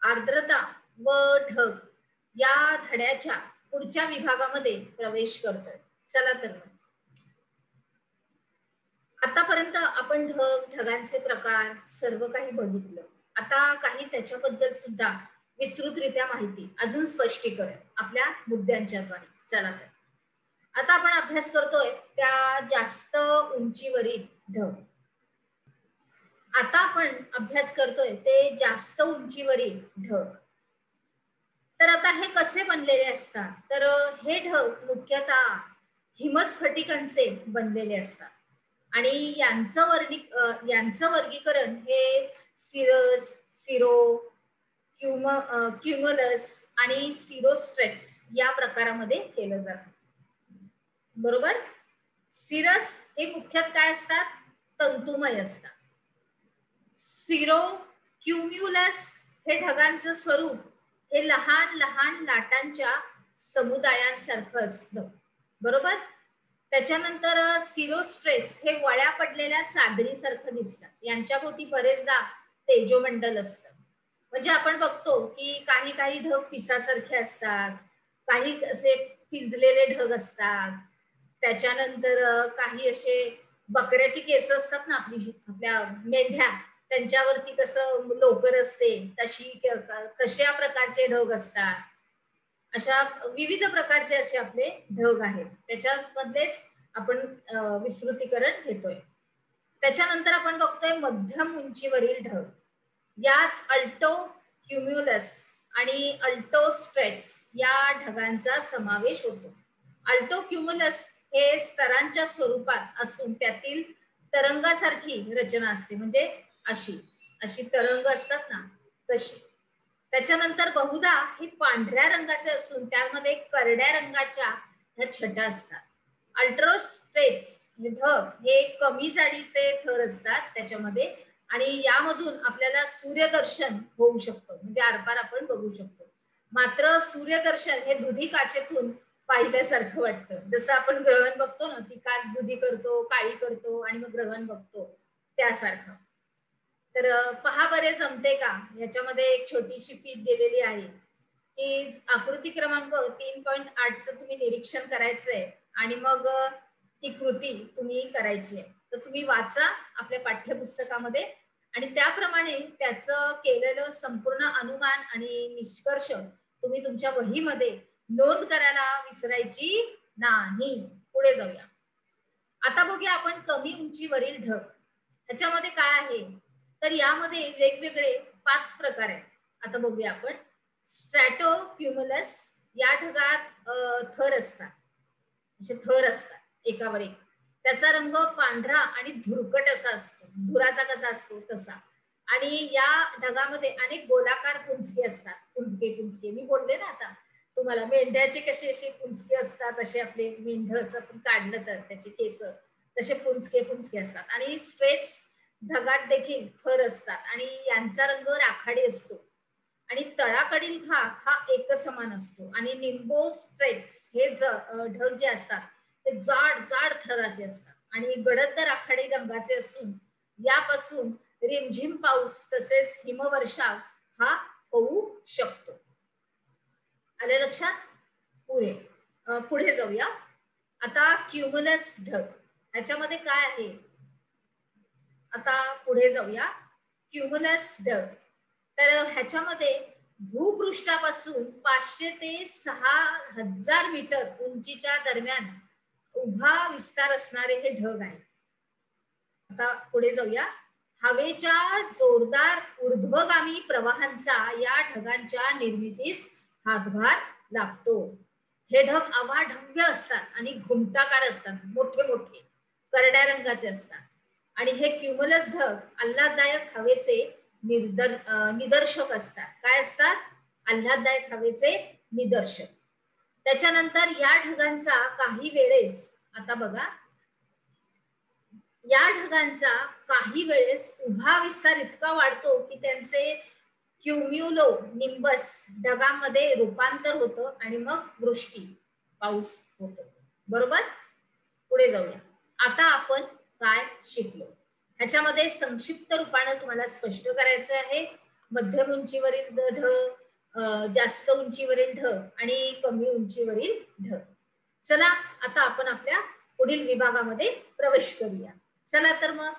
आर्द्रता व ढग या धड्याच्या पुढच्या विभागामध्ये प्रवेश करतोय. चला तर मग आतापर्यंत आपण ढगांचे प्रकार सर्व काही बघितलं. आता काही त्याच्याबद्दल सुद्धा विस्तृतरित्या माहिती अजून स्पष्टीकरण आपल्या मुद्द्यांच्या द्वारे. चला तर आता आपण अभ्यास करतोय त्या जास्त उंचीवरील ढग. आता आपण अभ्यास करतोय ते जास्त उंचीवरील ढग. तर आता हे कसे बनलेले असतात? तर हे ढग मुख्यतः हिमस्फटिकांचे बनलेले असतात आणि यांचं वर्गीकरण हे सिरस, सिरो, क्युमुलस आणि सिरोस्ट्रेट्स या प्रकारामध्ये केलं जातं. बरोबर. सिरस हे मुख्यतः काय असतात? तंतुमय असतात. सिरो क्युम्युलस हे ढगांचं स्वरूप हे लहान लहान लाटांच्या समुदायांसारखं असतं. बरोबर. त्याच्यानंतर सिरोस्ट्रेट्स हे वळ्या पडलेल्या चादरीसारखं दिसतात. यांच्या भोवती बरेचदा तेजोमंडल असतं. म्हणजे आपण बघतो की काही काही ढग पिसासारखे असतात, काही असे पिंजलेले ढग असतात. त्याच्यानंतर काही असे बकऱ्याची केस असतात ना, आपल्या मेंढ्या, त्यांच्यावरती कसं लोकर असते तशा प्रकारचे ढग असतात. अशा विविध प्रकारचे असे आपले ढग आहेत. त्याच्यामधलेच आपण विस्तृतीकरण घेतोय. त्याच्यानंतर आपण बघतोय मध्यम उंचीवरील ढग. यात अल्टो क्युम्युलस आणि अल्टोस्ट्रेट्स या ढगांचा समावेश होतो. अल्टो क्युम्युलस हे स्तरांच्या स्वरूपात असून त्यातील तरंगासारखी रचना असते. म्हणजे अशी अशी तरंग असतात ना तशी. त्याच्यानंतर बहुधा हे पांढऱ्या रंगाचे असून त्यामध्ये करड्या रंगाच्या ह्या छटा असतात. अल्ट्रोस्ट्रेट्स ढग हे कमी जाडीचे थर असतात त्याच्यामध्ये आणि यामधून आपल्याला सूर्यदर्शन होऊ शकतं. म्हणजे आरपार आपण बघू शकतो. मात्र सूर्यदर्शन हे दुधी काचेतून पाहिल्यासारखं वाटतं. जसं आपण ग्रहण बघतो ना, ती काच दुधी करतो, काळी करतो आणि मग ग्रहण बघतो त्यासारखं. तर पहा बरे जमते का? ह्याच्यामध्ये एक छोटीशी फीत दिलेली आहे की आकृती क्रमांक 3.8 चं तुम्ही निरीक्षण करायचंय आणि मग ती कृती तुम्ही करायची आहे. तर तुम्ही वाचा आपल्या पाठ्यपुस्तकामध्ये आणि त्याप्रमाणे त्याचं केलेलं संपूर्ण अनुमान आणि निष्कर्ष तुम्ही तुमच्या वहीमध्ये नोंद करायला विसरायची नाही. पुढे जाऊया. आता बघूया आपण कमी उंचीवरील ढग. ह्याच्यामध्ये काय आहे? तर यामध्ये वेगवेगळे 5 प्रकार आहेत. आता बघूया आपण. स्ट्रॅटो क्युमुलस या ढगात थर असतात. असे थर असतात एकावर एक. त्याचा रंग पांढरा आणि धुरकट असा असतो. धुराचा कसा असतो तसा. आणि या ढगामध्ये अनेक गोलाकार पुंजके असतात. पुंजके मी बोलले ना आता तुम्हाला, मेंढ्याचे कसे असे पुंजके असतात, असे आपले मेंढ असं आपण काढलं तर त्याचे केस तसे पुंजके असतात. आणि स्ट्रेट्स ढगात देखील थर असतात आणि यांचा रंग राखाडी असतो आणि तळाकडील भाग हा एकसमान असतो. आणि निम्बोस्ट्रेट्स हे ढग जे असतात ते जाड जाड थराचे असतात आणि गडद राखाडी रंगाचे असून यापासून रिमझिम पाऊस तसेच हिमवर्षाव हा होऊ शकतो. आले लक्षात? पुढे जाऊया. आता क्युमुलस ढग ह्याच्यामध्ये काय आहे? आता पुढे जाऊया. क्युमुलस ढग, तर ह्याच्यामध्ये भूपृष्ठापासून 500 ते 6000 मीटर उंचीच्या दरम्यान उभा विस्तार असणारे हे ढग आहे. आता पुढे जाऊया. हवेच्या जोरदार ऊर्ध्वगामी प्रवाहांचा या ढगांच्या निर्मितीस हातभार लागतो. हे ढग अवाढव्य असतात आणि घुमटाकार असतात, मोठे मोठे करड्या रंगाचे असतात. आणि हे क्युमुलस ढग आल्हाददायक हवेचे निदर्शक असतात. काय असतात? आल्हाददायक हवेचे निदर्शक. त्याच्यानंतर या ढगांचा काही वेळेस, आता बघा, या ढगांचा काही वेळेस उभा विस्तार इतका वाढतो की त्यांचे क्युम्युलो निंबस ढगांमध्ये रूपांतर होतं आणि मग वृष्टी पाऊस होतो. बरोबर. पुढे जाऊया. आता आपण काय शिकलो ह्याच्यामध्ये संक्षिप्त रूपाने तुम्हाला स्पष्ट करायचं आहे. मध्यम उंचीवरील ढग, जास्त उंचीवरील ढग आणि कमी उंचीवरील ढग. चला आता आपण आपल्या पुढील विभागामध्ये प्रवेश करूया. चला तर मग